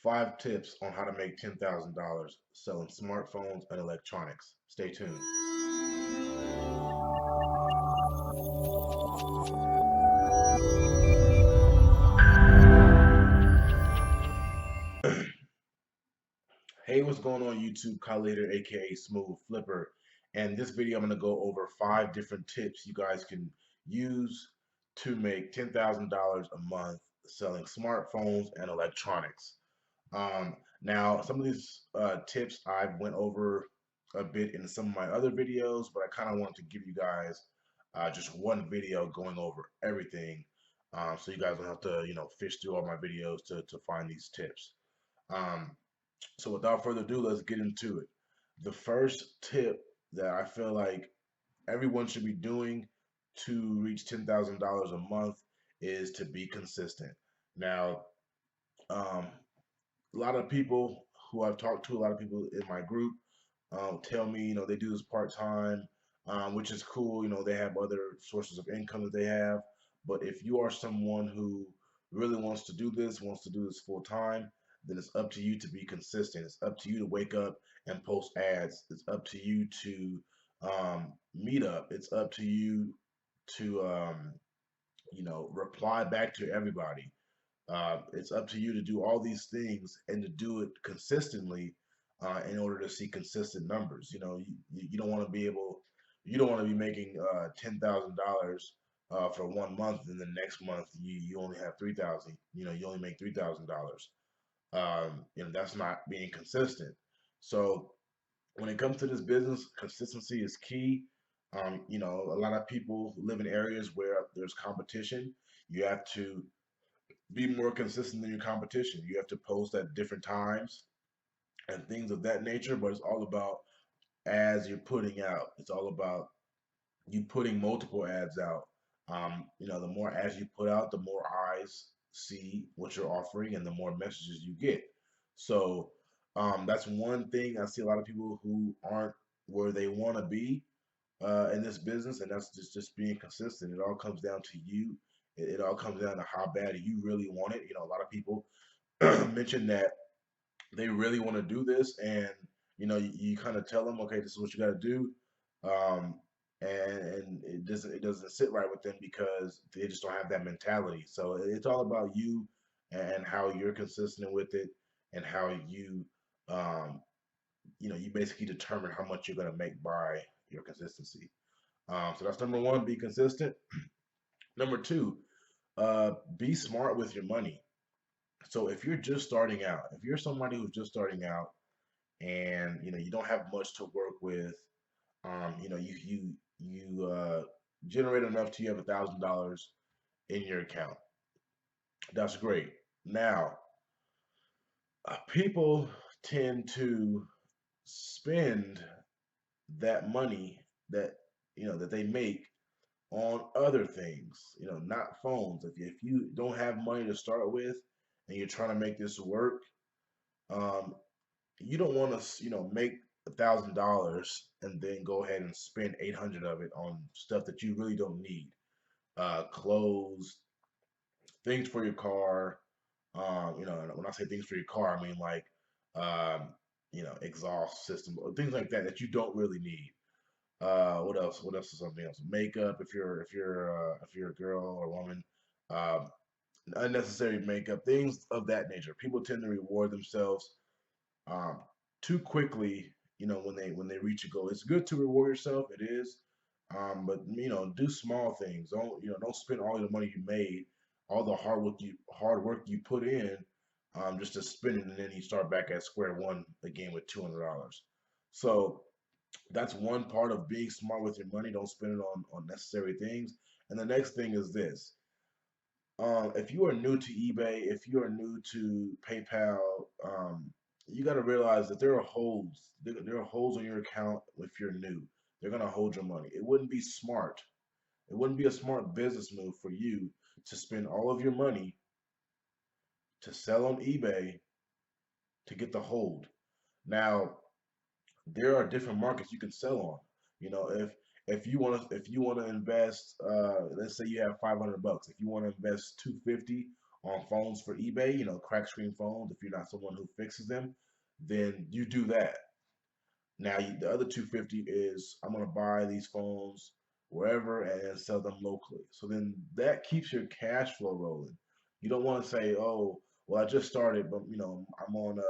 5 tips on how to make $10,000 selling smartphones and electronics. Stay tuned. Hey, what's going on YouTube? Kyle Later, aka Smooth Flipper. And this video, I'm going to go over 5 different tips you guys can use to make $10,000 a month selling smartphones and electronics. Now, some of these tips I've went over a bit in some of my other videos, but I kind of want to give you guys just one video going over everything, so you guys don't have to, fish through all my videos to find these tips. Um, so without further ado, let's get into it. The first tip that I feel like everyone should be doing to reach $10,000 a month is to be consistent. Now, um, a lot of people who I've talked to, a lot of people in my group, tell me, they do this part time, which is cool. They have other sources of income that they have. But if you are someone who really wants to do this full time, then it's up to you to be consistent. It's up to you to wake up and post ads. It's up to you to meet up. It's up to you to reply back to everybody. It's up to you to do all these things and to do it consistently in order to see consistent numbers. You don't want to be you don't want to be making $10,000 for one month, and the next month you only have 3,000. You only make $3,000. That's not being consistent. So when it comes to this business, consistency is key. A lot of people live in areas where there's competition. You have to be more consistent than your competition. You have to post at different times and things of that nature, but it's all about ads you're putting out. It's all about you putting multiple ads out. The more ads you put out, the more eyes see what you're offering and the more messages you get. So that's one thing I see a lot of people who aren't where they want to be in this business, and that's just being consistent. It all comes down to you. It all comes down to how bad you really want it. A lot of people mention that they really want to do this, and you kind of tell them, okay, this is what you got to do, um, and it doesn't sit right with them because they just don't have that mentality. So it's all about you and how you're consistent with it, and how um, you basically determine how much you're going to make by your consistency. So that's number one, be consistent. Number two, be smart with your money. So if you're just starting out, if you're somebody who's just starting out and you don't have much to work with, you generate enough to you have $1,000 in your account. That's great. Now, people tend to spend that money that they make on other things, not phones. If you don't have money to start with and you're trying to make this work, um, you don't want to, make $1,000 and then go ahead and spend 800 of it on stuff that you really don't need. Clothes, things for your car. When I say things for your car, I mean like, exhaust system, or things like that you don't really need. What else? What else is something else? Makeup, if you're a girl or woman, um, unnecessary makeup, things of that nature. People tend to reward themselves um, too quickly. When they reach a goal, it's good to reward yourself. It is, but do small things. Don't spend all the money you made, all the hard work you put in, just to spend it, and then you start back at square one again with $200. So that's one part of being smart with your money. Don't spend it on necessary things. And the next thing is this. If you are new to eBay, if you are new to PayPal, you got to realize that there are holes. There are holes in your account if you're new. They're gonna hold your money. It wouldn't be smart. It wouldn't be a smart business move for you to spend all of your money to sell on eBay to get the hold. Now, there are different markets you can sell on. If you want to invest, let's say you have $500. If you want to invest 250 on phones for eBay, crack screen phones, if you're not someone who fixes them, then you do that. Now, the other 250 is I'm gonna buy these phones wherever and then sell them locally. So then that keeps your cash flow rolling. You don't want to say, oh, well, I just started, but I'm on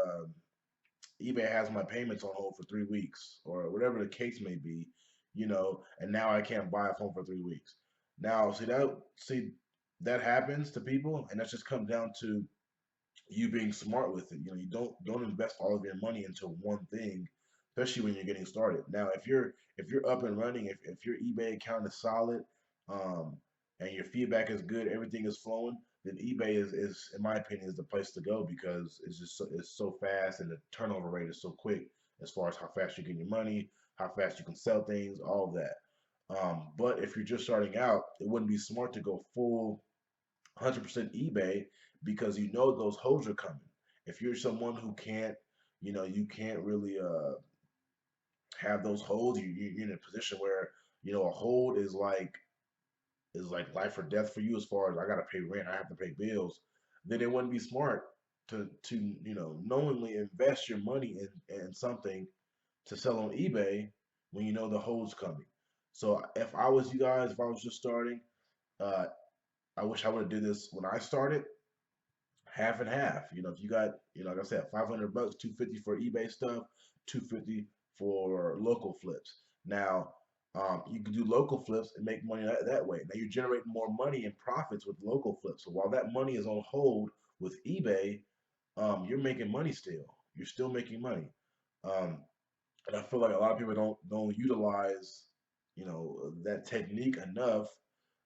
eBay has my payments on hold for 3 weeks or whatever the case may be, and now I can't buy a phone for 3 weeks. Now, see that happens to people, and that just comes down to you being smart with it. You don't invest all of your money into one thing, especially when you're getting started. Now, if you're up and running, if your eBay account is solid, um, and your feedback is good, everything is flowing, then eBay is in my opinion is the place to go because it's so fast and the turnover rate is so quick as far as how fast you get your money, how fast you can sell things, all of that. But if you're just starting out, it wouldn't be smart to go full 100% eBay because you know those holds are coming. If you're someone who can't, you can't really have those holds, you're in a position where a hold is like life or death for you as far as I gotta pay rent, I have to pay bills. Then it wouldn't be smart to knowingly invest your money in something to sell on eBay when you know the hold's coming. So if I was you guys, if I was just starting, uh, I wish I would have did this when I started half and half. If you got, like I said, $500, 250 for eBay stuff, 250 for local flips. Now, you can do local flips and make money that way. Now you're generating more money and profits with local flips. So while that money is on hold with eBay, you're making money still. You're still making money. Um, and I feel like a lot of people don't utilize, that technique enough.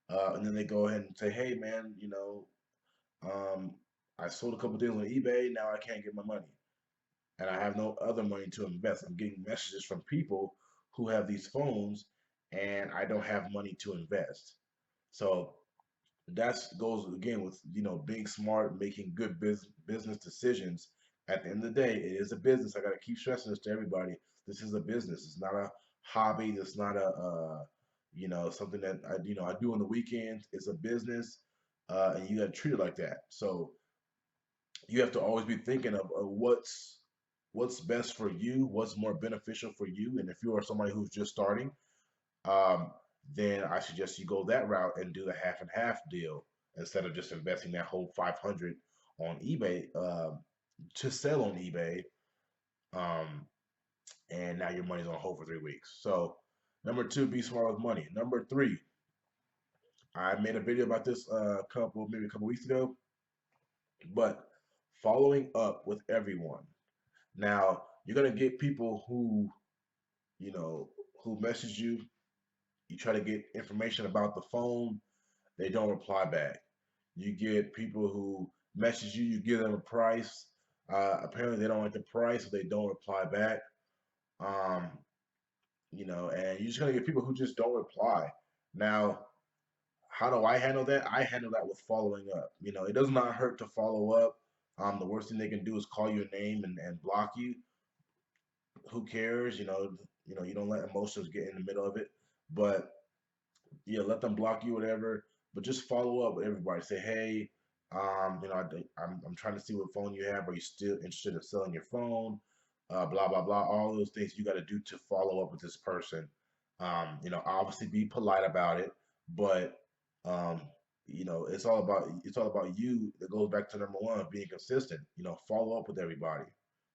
And then they go ahead and say, hey man, um, I sold a couple deals on eBay. Now I can't get my money, and I have no other money to invest. I'm getting messages from people who have these phones, and I don't have money to invest. So that's goes again with being smart, making good business decisions. At the end of the day, it is a business. I got to keep stressing this to everybody. This is a business. It's not a hobby. It's not something that I do on the weekends. It's a business, and you got to treat it like that. So you have to always be thinking of what's best for you, what's more beneficial for you. And if you are somebody who's just starting, um, then I suggest you go that route and do the half and half deal instead of just investing that whole 500 on eBay to sell on eBay. Um, and now your money's on hold for 3 weeks. So number two, be smart with money. Number three, I made a video about this maybe a couple weeks ago, but following up with everyone. Now, you're gonna get people you know, who message you. You try to get information about the phone, they don't reply back. You get people who message you, you give them a price. Apparently, they don't like the price, so they don't reply back. Um, and you're just gonna get people who just don't reply. Now, how do I handle that? I handle that with following up. It does not hurt to follow up. The worst thing they can do is call your name and block you. Who cares? You don't let emotions get in the middle of it. But yeah, let them block you, whatever. But just follow up with everybody. Say, hey, I'm trying to see what phone you have. Are you still interested in selling your phone? Blah blah blah. All those things you got to do to follow up with this person. Obviously be polite about it, but um, it's all about you. That goes back to number one, being consistent. Follow up with everybody.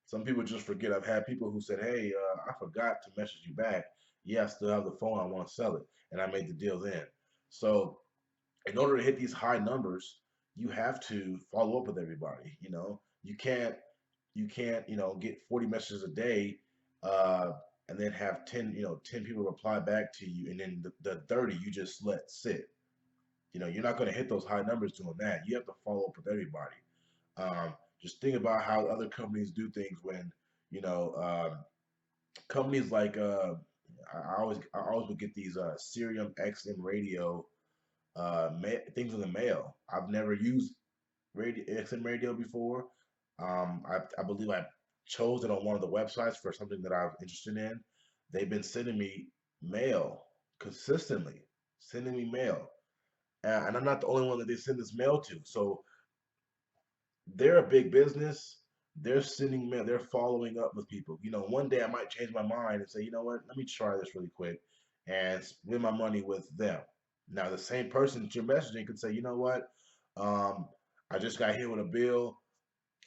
Some people just forget. I've had people who said, "Hey, I forgot to message you back. Yeah, I still have the phone. I want to sell it, and I made the deal then." So, in order to hit these high numbers, you have to follow up with everybody. You can't get 40 messages a day, uh, and then have 10 people reply back to you, and then the 30 you just let sit. You're not going to hit those high numbers doing that. You have to follow up with everybody. Just think about how other companies do things when you know companies like I always would get these Serium XM radio things in the mail. I've never used XM radio before. I believe I chose it on one of the websites for something that I was interested in. They've been sending me mail consistently, sending me mail, and I'm not the only one that they send this mail to. So they're a big business. They're sending mail. They're following up with people. One day I might change my mind and say, you know what? Let me try this really quick and spend my money with them. Now, the same person that you're messaging could say, you know what? Um, I just got hit with a bill.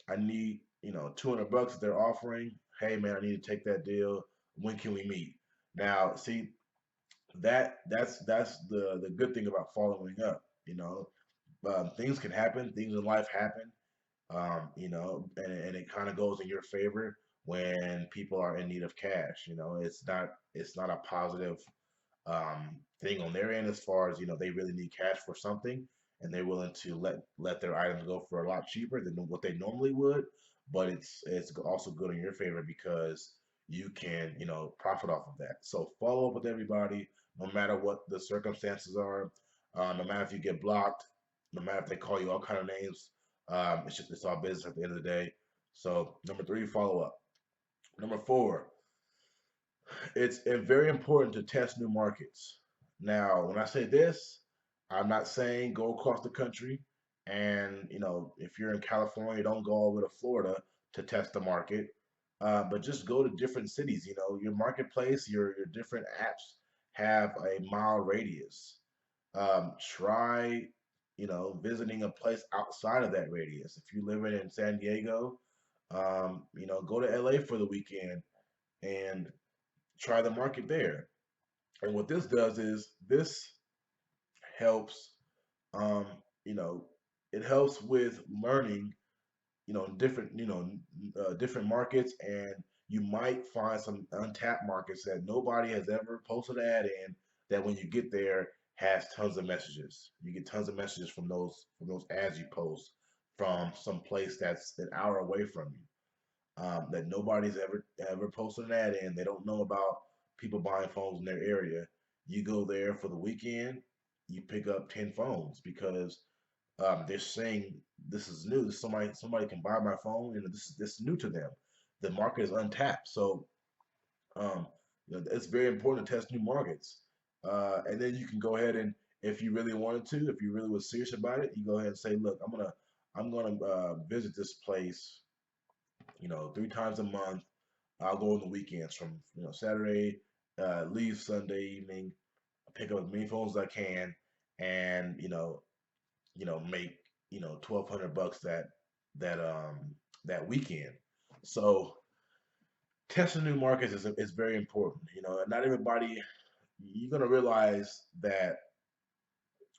I need, 200 bucks that they're offering. Hey, man, I need to take that deal. When can we meet? Now, see, that's the good thing about following up. Things can happen. Things in life happen, and it kind of goes in your favor when people are in need of cash. It's not a positive thing on their end as far as they really need cash for something and they're willing to let their items go for a lot cheaper than what they normally would. But it's also good in your favor because you can profit off of that. So follow up with everybody, no matter what the circumstances are, no matter if you get blocked, no matter if they call you all kind of names. It's all business at the end of the day. So number three, follow up. Number four, it's very important to test new markets. Now, when I say this, I'm not saying go across the country and, if you're in California, don't go all the way to Florida to test the market. But just go to different cities. Your marketplace, your different apps have a mile radius. Try, visiting a place outside of that radius. If you're living in San Diego, go to LA for the weekend and try the market there. And what this does is this helps, um, you know, it helps with learning, different, different markets, and you might find some untapped markets that nobody has ever posted an ad in. That when you get there has tons of messages. You get tons of messages from those ads you post from some place that's an hour away from you, that nobody's ever posted an ad in. They don't know about people buying phones in their area. You go there for the weekend, you pick up 10 phones because they're saying this is new. Somebody can buy my phone, and this is new to them. The market is untapped, so um, it's very important to test new markets. And then you can go ahead and, if you really wanted to, if you really was serious about it, you go ahead and say, look, I'm gonna visit this place, 3 times a month. I'll go on the weekends from Saturday, leave Sunday evening, pick up as many phones as I can, and make 1,200 bucks that weekend. So testing new markets is very important. Not everybody. You're gonna realize that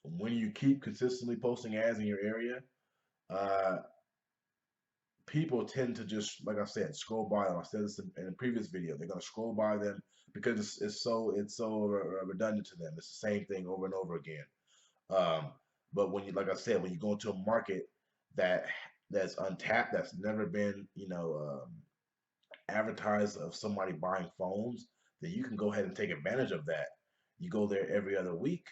when you keep consistently posting ads in your area, uh, people tend to just, like I said, scroll by them. I said this in a previous video. They're gonna scroll by them because it's so redundant to them. It's the same thing over and over again. Um, but when you, like I said, when you go into a market that that's untapped, that's never been, advertised of somebody buying phones, then you can go ahead and take advantage of that. You go there every other week.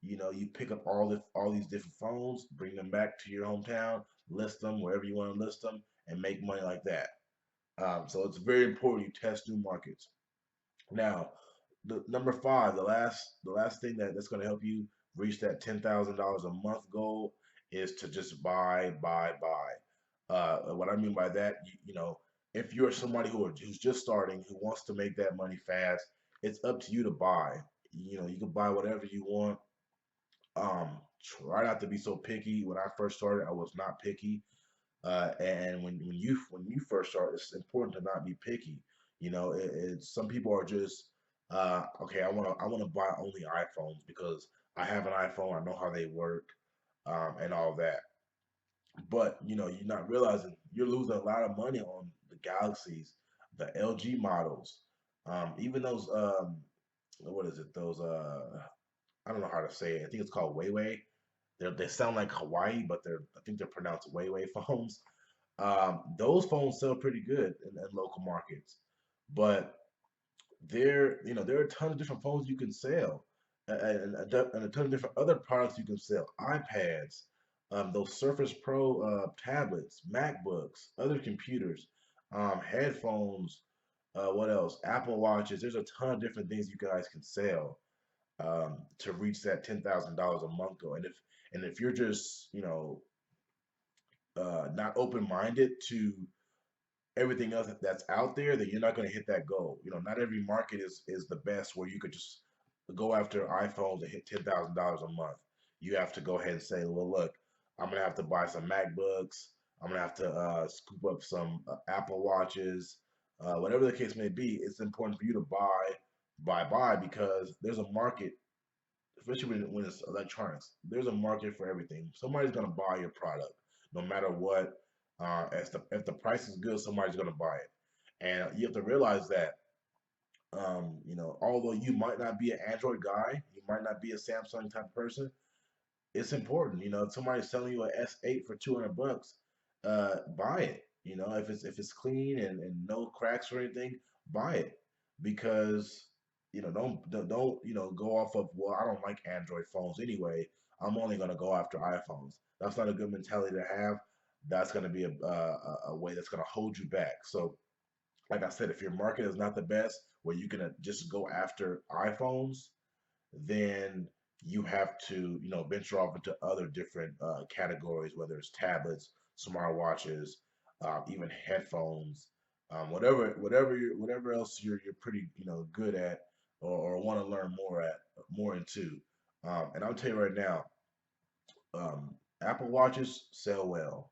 You pick up all these different phones, bring them back to your hometown, list them wherever you want to list them, and make money like that. So it's very important you test new markets. Now, the number five, the last thing that's going to help you reach that $10,000 a month goal is to just buy, buy, buy. What I mean by that, if you're somebody who's just starting, who wants to make that money fast, it's up to you to buy. You can buy whatever you want. Try not to be so picky. When I first started, I was not picky. And when you first start, it's important to not be picky. Some people are just okay. I want to buy only iPhones because I have an iPhone. I know how they work, and all that. But you're not realizing you're losing a lot of money on the Galaxies, the LG models, even those what is it? Those I don't know how to say it. I think it's called Weiwei. They sound like Hawaii, but I think they're pronounced Weiwei phones. Those phones sell pretty good in local markets, but there are a ton of different phones you can sell, and a ton of different other products you can sell. iPads, those Surface Pro tablets, MacBooks, other computers, headphones. What else? Apple Watches. There's a ton of different things you guys can sell to reach that $10,000 a month goal. And if you're just not open-minded to everything else that's out there, then you're not going to hit that goal. You know, not every market is the best where you could just go after iPhones and hit $10,000 a month. You have to go ahead and say, well, look, I'm gonna have to buy some MacBooks. I'm gonna have to scoop up some Apple Watches, whatever the case may be. It's important for you to buy because there's a market, especially when it's electronics. There's a market for everything. Somebody's gonna buy your product, no matter what. If the price is good, somebody's gonna buy it, and you have to realize that. You know, although you might not be an Android guy, you might not be a Samsung type of person, it's important. You know, if somebody's selling you an S8 for 200 bucks, buy it. You know, if it's clean and no cracks or anything, buy it because you know don't you know go off of, well, I don't like Android phones anyway. I'm only gonna go after iPhones. That's not a good mentality to have. That's gonna be a way that's gonna hold you back. So like I said, if your market is not the best, where you can just go after iPhones, then you have to, you know, venture off into other different categories, whether it's tablets, smartwatches, even headphones, whatever else you're pretty, you know, good at or want to learn more into. And I'll tell you right now, um, Apple Watches sell well.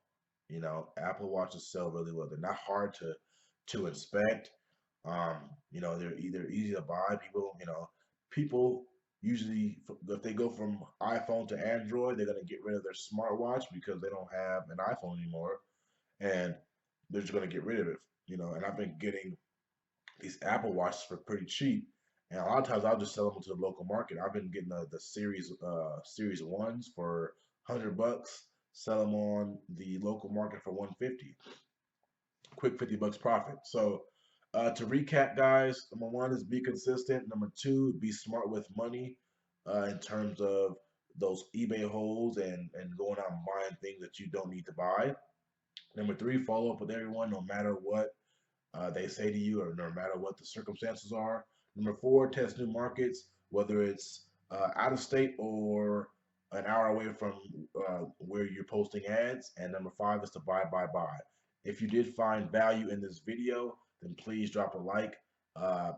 You know, Apple Watches sell really well. They're not hard to inspect. You know, they're either easy to buy. People usually, if they go from iPhone to Android, they're gonna get rid of their smartwatch because they don't have an iPhone anymore, and they're just gonna get rid of it. You know, and I've been getting these Apple Watches for pretty cheap, and a lot of times I'll just sell them to the local market. I've been getting the series ones for 100 bucks, sell them on the local market for 150, quick 50 bucks profit. So to recap, guys, number one is be consistent. Number two, be smart with money in terms of those eBay holes and going out and buying things that you don't need to buy. Number three, follow up with everyone no matter what they say to you, or no matter what the circumstances are. Number four, test new markets, whether it's out of state or an hour away from where you're posting ads. And number five is to buy. If you did find value in this video, then please drop a like.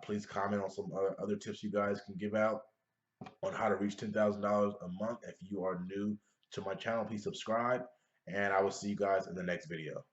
Please comment on some other tips you guys can give out on how to reach $10,000 a month. If you are new to my channel, please subscribe, and I will see you guys in the next video.